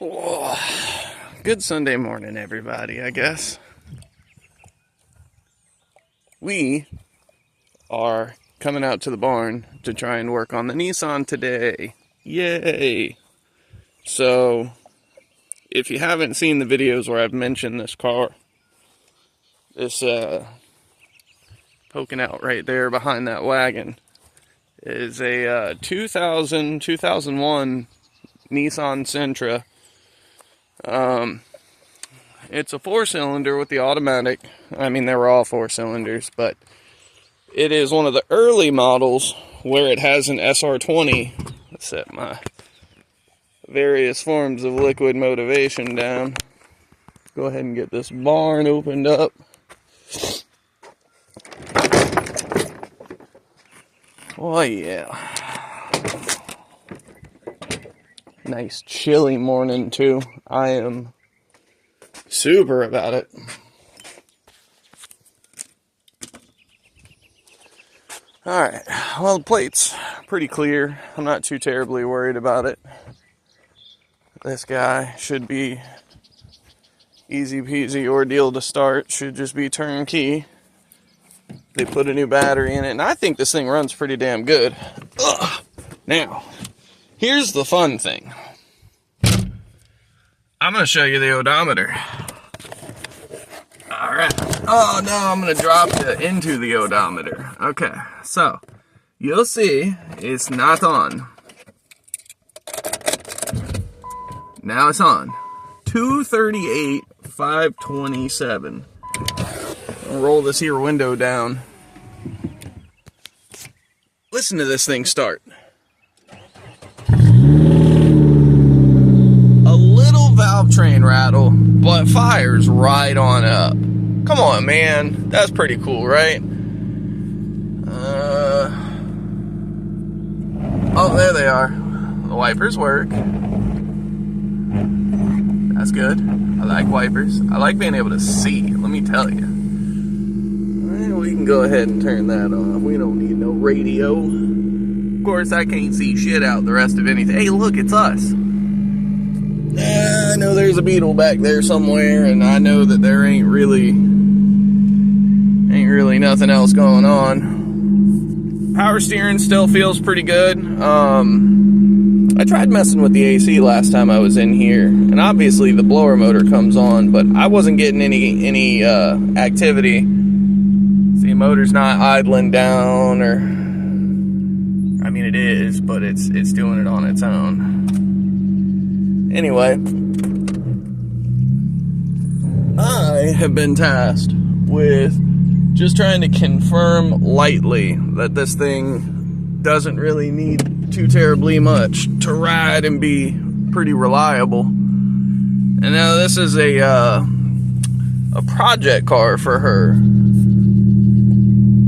Oh, good Sunday morning, everybody, I guess. We are coming out to the barn to try and work on the Nissan today. Yay! So, if you haven't seen the videos where I've mentioned this car, this poking out right there behind that wagon is a 2001 Nissan Sentra. It's a 4-cylinder with the automatic. I mean, they were all 4 cylinders, but it is one of the early models where it has an SR20. Let's set my various forms of liquid motivation down. Go ahead and get this barn opened up. Oh yeah. Nice chilly morning too. I am super about it. Alright, well, the plate's pretty clear. I'm not too terribly worried about it. This guy should be easy peasy ordeal to start. Should just be turnkey. They put a new battery in it, and I think this thing runs pretty damn good. Ugh. Now, here's the fun thing. I'm going to show you the odometer. Alright. Oh, no, I'm going to drop you into the odometer. Okay, so, you'll see it's not on. Now it's on. 238, 527. I'll roll this here window down. Listen to this thing start. Valve train rattle, but fires right on up. Come on, man. That's pretty cool, right? Oh, there they are. The wipers work. That's good. I like wipers. I like being able to see, let me tell you. Well, we can go ahead and turn that off. We don't need no radio. Of course, I can't see shit out the rest of anything. Hey, look, it's us. I know there's a beetle back there somewhere, and I know that there ain't really nothing else going on. Power steering still feels pretty good. I tried messing with the AC last time I was in here, and obviously the blower motor comes on, but I wasn't getting any activity. See, the motor's not idling down, or I mean it is, but it's doing it on its own. Anyway, I have been tasked with just trying to confirm lightly that this thing doesn't really need too terribly much to ride and be pretty reliable. And now this is a project car for her.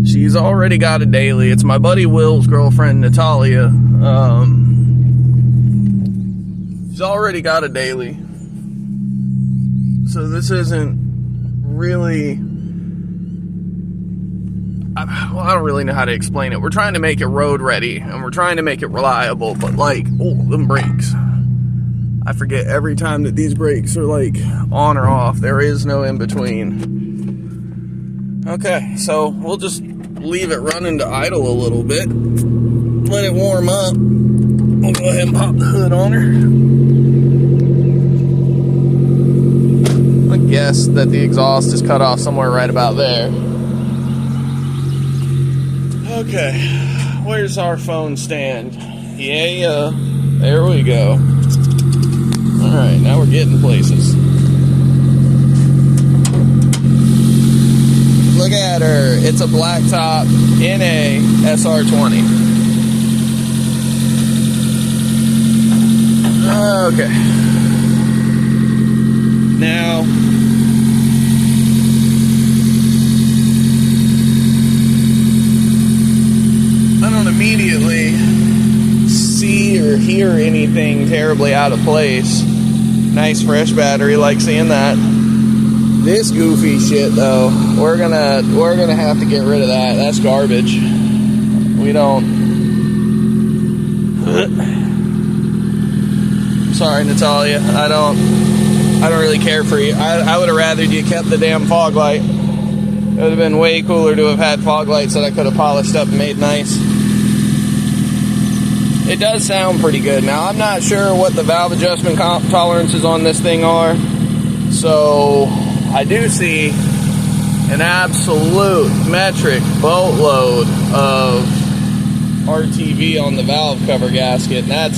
She's already got a daily. It's my buddy Will's girlfriend, Natalia. She's already got a daily, so this isn't really, well, I don't really know how to explain it. We're trying to make it road ready, and we're trying to make it reliable, but like, oh, them brakes. I forget every time that these brakes are like on or off. There is no in between. Okay, so we'll just leave it running to idle a little bit, let it warm up. We'll go ahead and pop the hood on her. I guess that the exhaust is cut off somewhere right about there. Okay, where's our phone stand? Yeah, there we go. Alright, now we're getting places. Look at her. It's a blacktop NA SR20. Okay. Now, I don't immediately see or hear anything terribly out of place. Nice fresh battery, like seeing that. This goofy shit though, we're gonna have to get rid of that. That's garbage. We don't sorry, Natalia. I don't really care for you. I would have rather you kept the damn fog light. It would have been way cooler to have had fog lights that I could have polished up and made nice. It does sound pretty good. Now, I'm not sure what the valve adjustment tolerances on this thing are. So, I do see an absolute metric boatload of RTV on the valve cover gasket. And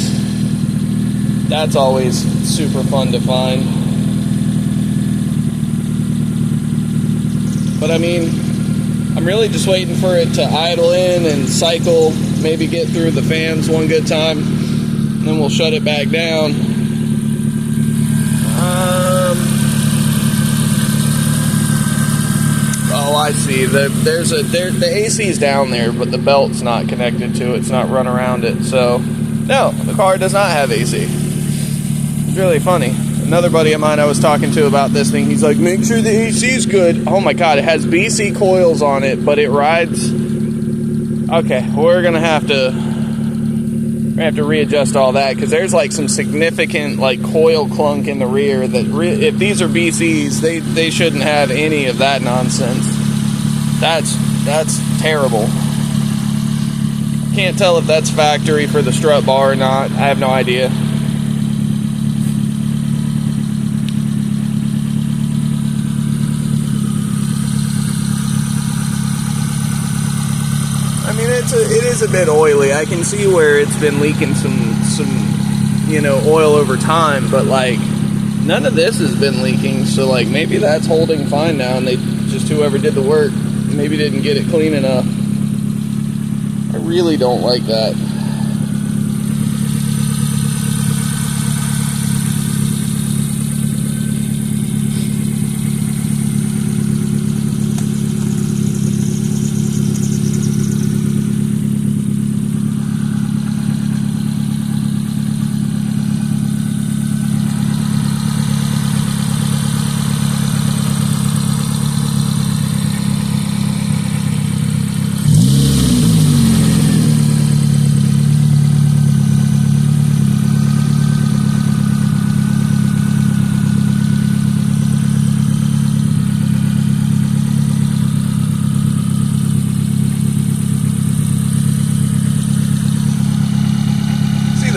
that's always super fun to find. But I mean, I'm really just waiting for it to idle in and cycle, maybe get through the fans one good time, and then we'll shut it back down. Oh, I see. The AC's down there, but the belt's not connected to it. It's not run around it. So, no, the car does not have AC. It's really funny. Another buddy of mine I was talking to about this thing, he's like, make sure the AC's good. Oh my god, it has BC coils on it, but it rides... Okay, we're gonna have to readjust all that, because there's like some significant like coil clunk in the rear that if these are BCs, they shouldn't have any of that nonsense. That's terrible. Can't tell if that's factory for the strut bar or not. I have no idea. I mean, it is a bit oily. I can see where it's been leaking some oil over time, but like none of this has been leaking, so like maybe that's holding fine now, and they just, whoever did the work maybe didn't get it clean enough. I really don't like that.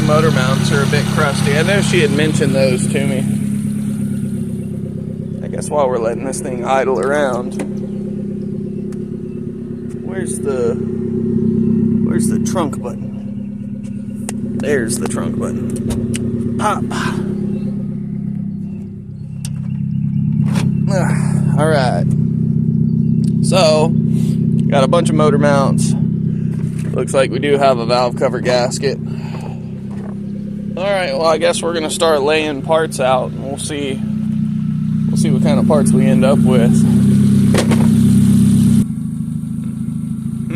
Motor mounts are a bit crusty. I know she had mentioned those to me. I guess while we're letting this thing idle around, where's the trunk button? There's the trunk button. All right. So, got a bunch of motor mounts. Looks like we do have a valve cover gasket. Alright, well I guess we're going to start laying parts out, and we'll see what kind of parts we end up with.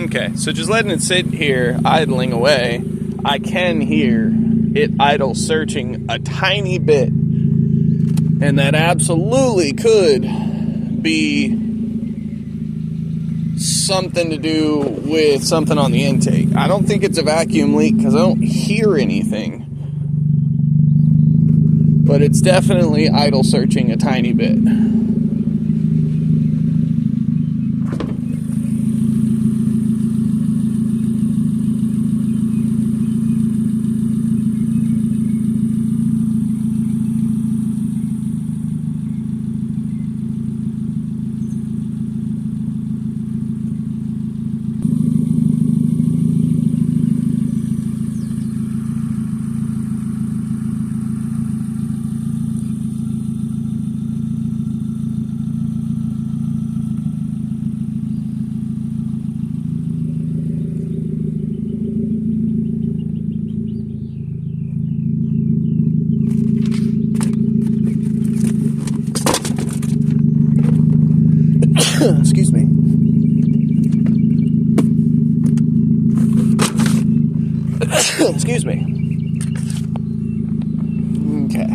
Okay, so just letting it sit here, idling away, I can hear it idle searching a tiny bit. And that absolutely could be something to do with something on the intake. I don't think it's a vacuum leak because I don't hear anything. But it's definitely idle searching a tiny bit. Excuse me. Excuse me. Okay.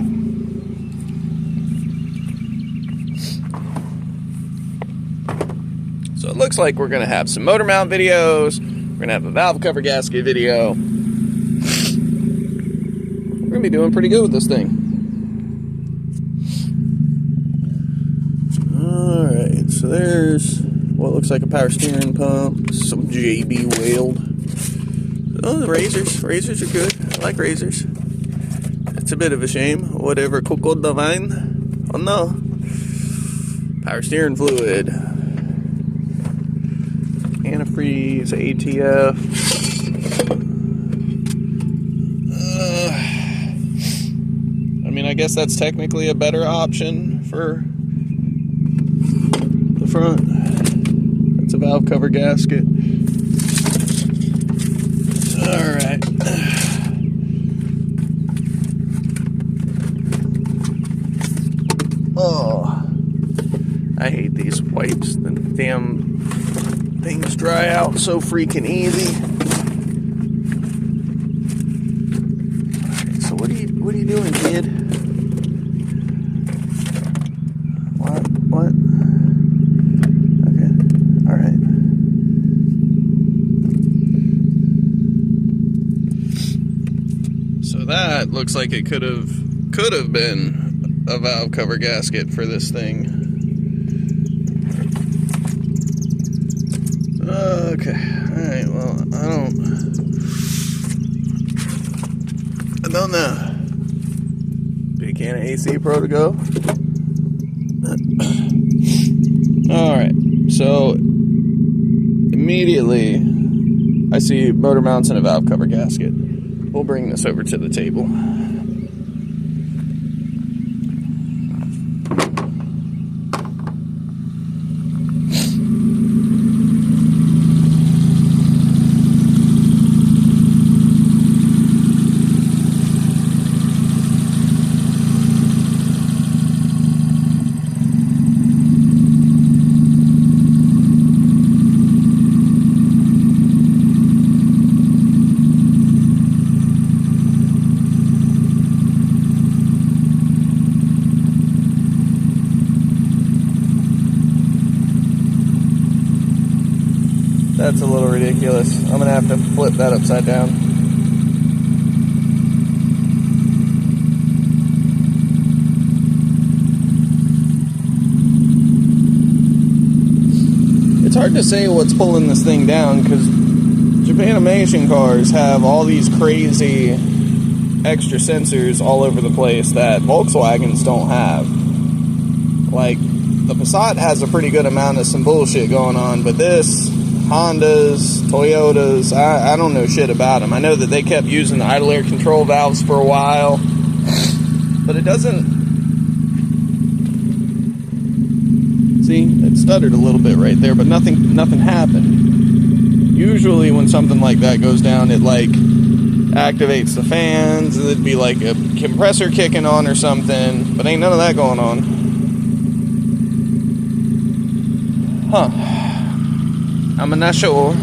So it looks like we're going to have some motor mount videos. We're going to have a valve cover gasket video. We're going to gonna be doing pretty good with this thing. Alright, so there's what looks like a power steering pump, some JB weld. Oh, the razors are good. I like razors. It's a bit of a shame. Whatever Coco Divine. Oh no. Power steering fluid. Antifreeze, ATF. I mean, I guess that's technically a better option for the front. It's a valve cover gasket. Alright. Oh, I hate these wipes. The damn things dry out so freaking easy. Alright, so what are you doing, kid? What? Okay. Alright. So that looks like it could have been a valve cover gasket for this thing. Okay, alright, well, I don't know. Big can of AC Pro to go. Alright, so immediately I see motor mounts and a valve cover gasket. We'll bring this over to the table. That's a little ridiculous. I'm gonna have to flip that upside down. It's hard to say what's pulling this thing down because Japanimation cars have all these crazy extra sensors all over the place that Volkswagens don't have. Like, the Passat has a pretty good amount of some bullshit going on, but this, Hondas, Toyotas, I don't know shit about them. I know that they kept using the idle air control valves for a while, but it doesn't... See, it stuttered a little bit right there, but nothing happened. Usually when something like that goes down, it like activates the fans, and it'd be like a compressor kicking on or something, but ain't none of that going on. Huh. I'm not sure.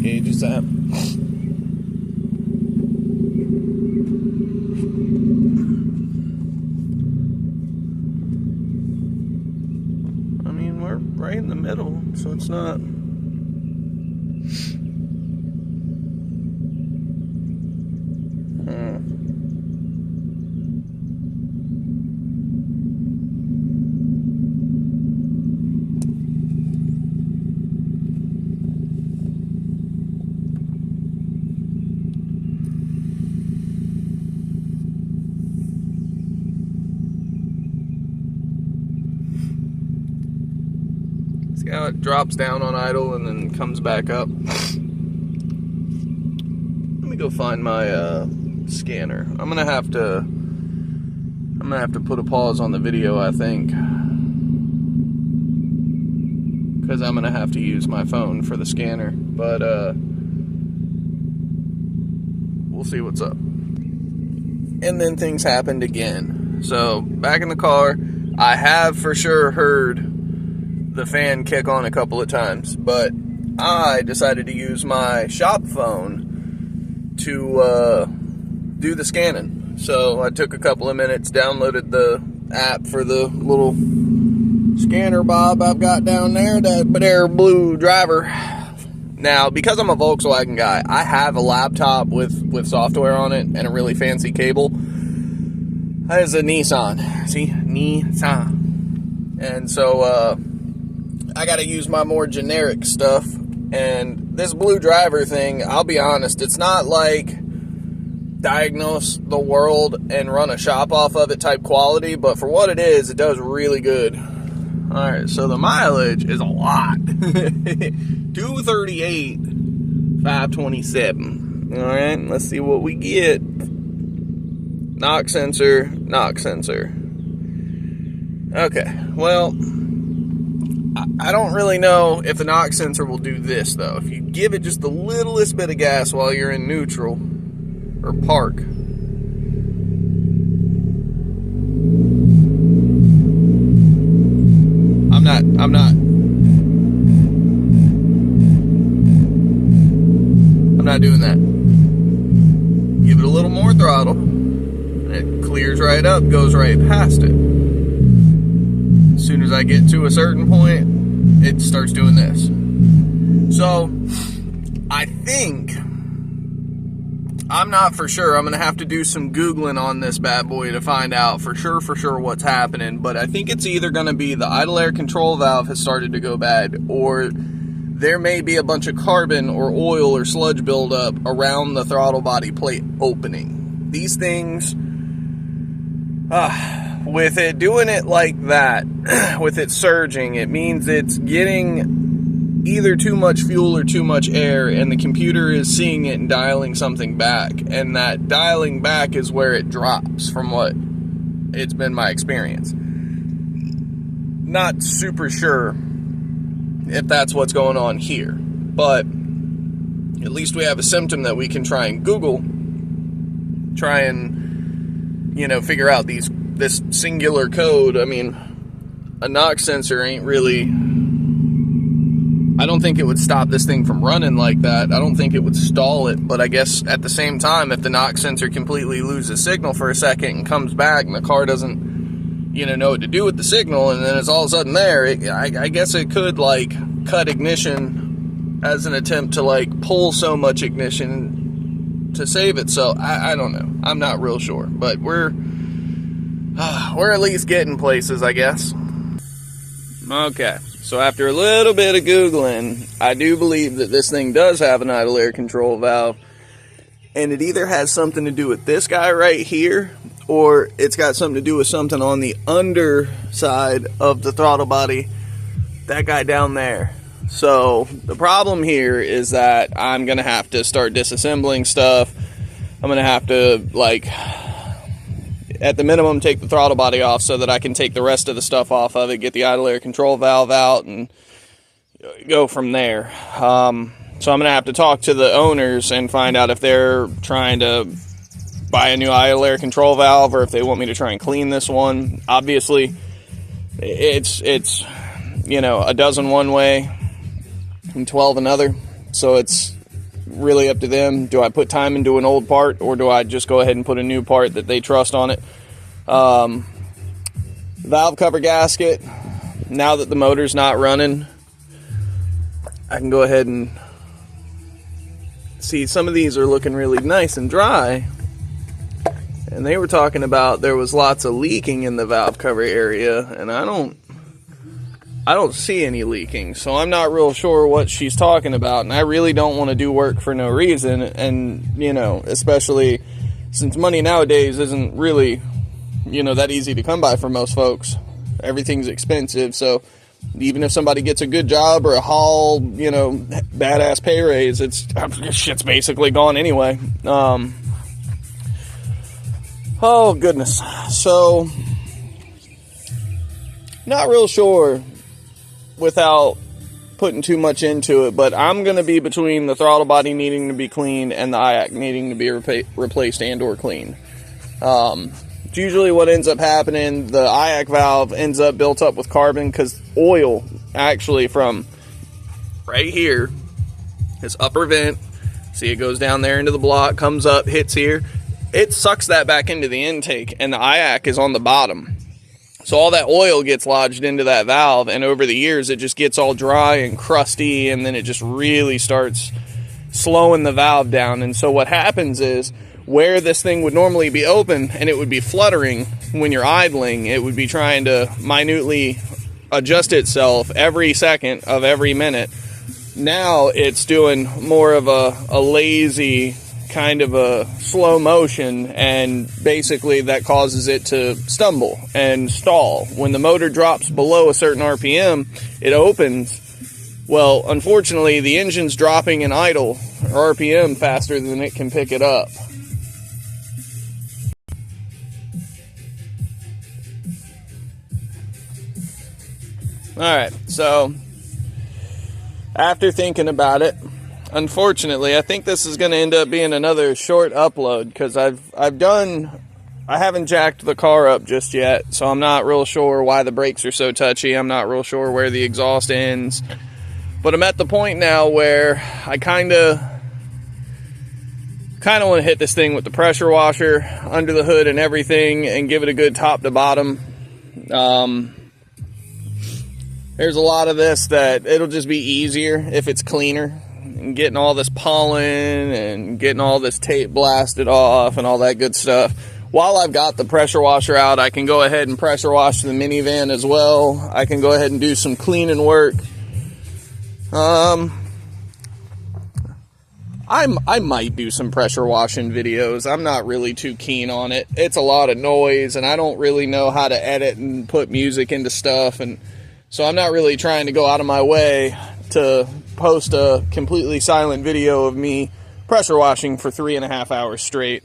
Gauge is that? I mean, we're right in the middle, so it's not drops down on idle and then comes back up. Let me go find my scanner. I'm gonna have to put a pause on the video, I think, because I'm gonna have to use my phone for the scanner. But we'll see what's up. And then things happened again. So back in the car, I have for sure heard the fan kick on a couple of times, but I decided to use my shop phone to do the scanning. So I took a couple of minutes, downloaded the app for the little scanner bob I've got down there, that there blue driver. Now, because I'm a Volkswagen guy, I have a laptop with software on it and a really fancy cable. That is a Nissan. See? Nissan. And so, I gotta use my more generic stuff. And this blue driver thing, I'll be honest, it's not like diagnose the world and run a shop off of it type quality, but for what it is, it does really good. Alright, so the mileage is a lot. 238, 527. Alright, let's see what we get. Knock sensor, knock sensor. Okay, well, I don't really know if the knock sensor will do this, though. If you give it just the littlest bit of gas while you're in neutral, or park. I'm not doing that. Give it a little more throttle, and it clears right up, goes right past it. As soon as I get to a certain point, it starts doing this. So, I think, I'm not for sure, I'm going to have to do some Googling on this bad boy to find out for sure what's happening, but I think it's either going to be the idle air control valve has started to go bad, or there may be a bunch of carbon or oil or sludge buildup around the throttle body plate opening. These things, with it doing it like that, with it surging, it means it's getting either too much fuel or too much air, and the computer is seeing it and dialing something back, and that dialing back is where it drops, from what it's been my experience. Not super sure if that's what's going on here, but at least we have a symptom that we can try and Google, try and, figure out this singular code. I mean, a knock sensor ain't really, I don't think it would stop this thing from running like that. I don't think it would stall it, but I guess at the same time, if the knock sensor completely loses signal for a second and comes back and the car doesn't, know what to do with the signal, and then it's all of a sudden there, I guess it could, cut ignition as an attempt to, pull so much ignition to save it. So, I don't know. I'm not real sure, but we're at least getting places, I guess. Okay. So after a little bit of Googling, I do believe that this thing does have an idle air control valve. And it either has something to do with this guy right here, or it's got something to do with something on the underside of the throttle body. That guy down there. So the problem here is that I'm going to have to start disassembling stuff. I'm going to have to, at the minimum, take the throttle body off so that I can take the rest of the stuff off of it, get the idle air control valve out, and go from there. So I'm going to have to talk to the owners and find out if they're trying to buy a new idle air control valve, or if they want me to try and clean this one. Obviously, it's a dozen one way and 12 another, so it's really up to them. Do I put time into an old part, or do I just go ahead and put a new part that they trust on it? Valve cover gasket, now that the motor's not running, I can go ahead and see some of these are looking really nice and dry, and they were talking about there was lots of leaking in the valve cover area, and I don't see any leaking, so I'm not real sure what she's talking about, and I really don't want to do work for no reason, and, especially since money nowadays isn't really, that easy to come by for most folks. Everything's expensive, so Even if somebody gets a good job or a haul, you know, badass pay raise, shit's basically gone anyway. Oh goodness. So, not real sure without putting too much into it, but I'm going to be between the throttle body needing to be cleaned and the IAC needing to be replaced and or cleaned. It's usually what ends up happening. The IAC valve ends up built up with carbon because oil, actually, from right here, this upper vent, see it goes down there into the block, comes up, hits here, it sucks that back into the intake, and the IAC is on the bottom. So all that oil gets lodged into that valve, and over the years it just gets all dry and crusty, and then it just really starts slowing the valve down. And so what happens is, where this thing would normally be open and it would be fluttering when you're idling, it would be trying to minutely adjust itself every second of every minute. Now it's doing more of a lazy kind of a slow motion, and basically that causes it to stumble and stall. When the motor drops below a certain RPM, it opens. Well, unfortunately, the engine's dropping in idle RPM faster than it can pick it up. Alright, so after thinking about it, unfortunately, I think this is going to end up being another short upload, because I haven't jacked the car up just yet, so I'm not real sure why the brakes are so touchy. I'm not real sure where the exhaust ends, but I'm at the point now where I kind of want to hit this thing with the pressure washer under the hood and everything and give it a good top to bottom. There's a lot of this that it'll just be easier if it's cleaner, and getting all this pollen and getting all this tape blasted off and all that good stuff. While I've got the pressure washer out, I can go ahead and pressure wash the minivan as well. I can go ahead and do some cleaning work. I might do some pressure washing videos. I'm not really too keen on it. It's a lot of noise, and I don't really know how to edit and put music into stuff, and so I'm not really trying to go out of my way to post a completely silent video of me pressure washing for 3.5 hours straight.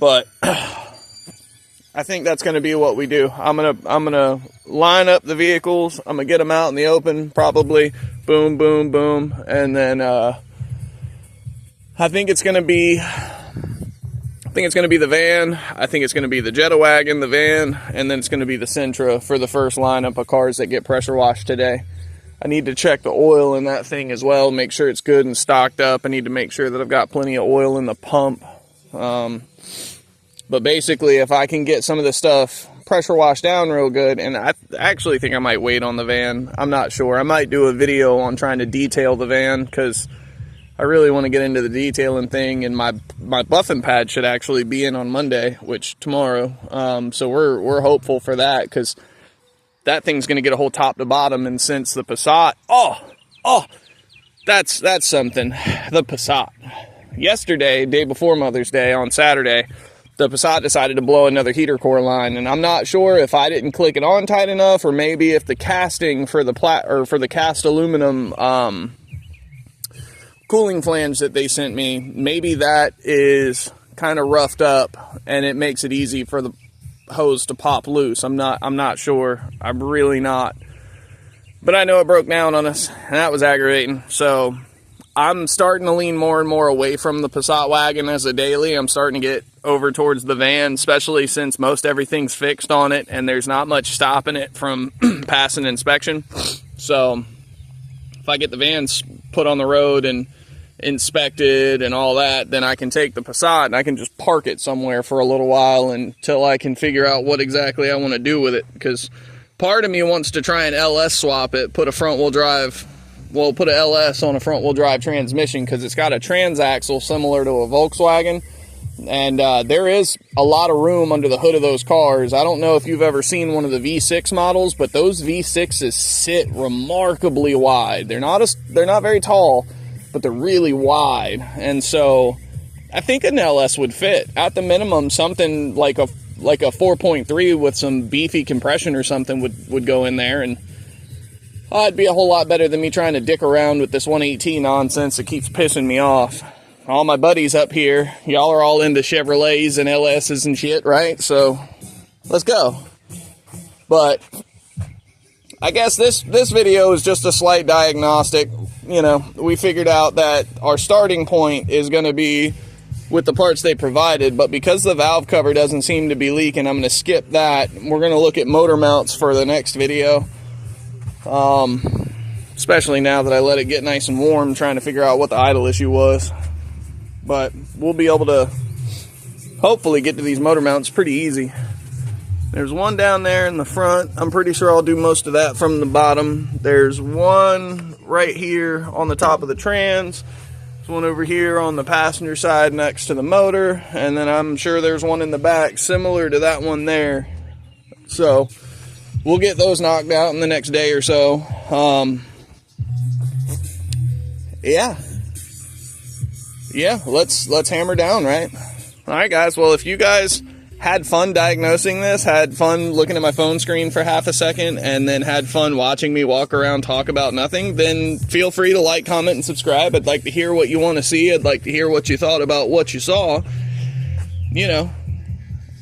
But I think that's going to be what we do. I'm gonna line up the vehicles. I'm gonna get them out in the open, probably boom, boom, boom, and then I think it's gonna be the van. I think it's going to be the Jetta wagon, the van, and then it's going to be the Sentra for the first lineup of cars that get pressure washed today. I need to check the oil in that thing as well, make sure it's good and stocked up. I need to make sure that I've got plenty of oil in the pump. But basically, if I can get some of this stuff pressure washed down real good, and I actually think I might wait on the van. I'm not sure. I might do a video on trying to detail the van, because I really want to get into the detailing thing, and my buffing pad should actually be in on Monday, which tomorrow. So we're hopeful for that, because that thing's going to get a whole top to bottom. And since the Passat, that's something. The Passat. Yesterday, day before Mother's Day, on Saturday, the Passat decided to blow another heater core line, and I'm not sure if I didn't click it on tight enough, or maybe if the casting for the cast aluminum cooling flange that they sent me, maybe that is kind of roughed up and it makes it easy for the hose to pop loose. I'm not sure. I'm really not. But I know it broke down on us, and that was aggravating. So I'm starting to lean more and more away from the Passat wagon as a daily. I'm starting to get over towards the van, especially since most everything's fixed on it and there's not much stopping it from passing inspection. So if I get the vans put on the road and inspected and all that, then I can take the Passat and I can just park it somewhere for a little while until I can figure out what exactly I want to do with it. Because part of me wants to try and LS swap it, put a front-wheel drive, well, put a LS on a front-wheel drive transmission, because it's got a transaxle similar to a Volkswagen, and there is a lot of room under the hood of those cars. I don't know if you've ever seen one of the V6 models, but those V6s sit remarkably wide. They're not very tall, but they're really wide, and so I think an LS would fit. At the minimum, something like a like a 4.3 with some beefy compression or something would go in there, and it'd be a whole lot better than me trying to dick around with this 118 nonsense that keeps pissing me off. All my buddies up here, y'all are all into Chevrolets and LS's and shit, right? So let's go. But I guess this video is just a slight diagnostic. You know, we figured out that our starting point is going to be with the parts they provided, but because the valve cover doesn't seem to be leaking, I'm going to skip that. We're going to look at motor mounts for the next video. Especially now that I let it get nice and warm, trying to figure out what the idle issue was. But we'll be able to hopefully get to these motor mounts pretty easy. There's one down there in the front. I'm pretty sure I'll do most of that from the bottom. There's one right here on the top of the trans. There's one over here on the passenger side next to the motor. And then I'm sure there's one in the back similar to that one there. So we'll get those knocked out in the next day or so. Yeah, let's hammer down, right? All right, guys. Well, if you guys had fun diagnosing this, had fun looking at my phone screen for half a second, and then had fun watching me walk around talk about nothing, then feel free to like, comment, and subscribe. I'd like to hear what you want to see. I'd like to hear what you thought about what you saw. You know,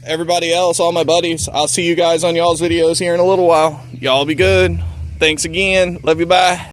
everybody else, all my buddies, I'll see you guys on y'all's videos here in a little while. Y'all be good. Thanks again. Love you. Bye.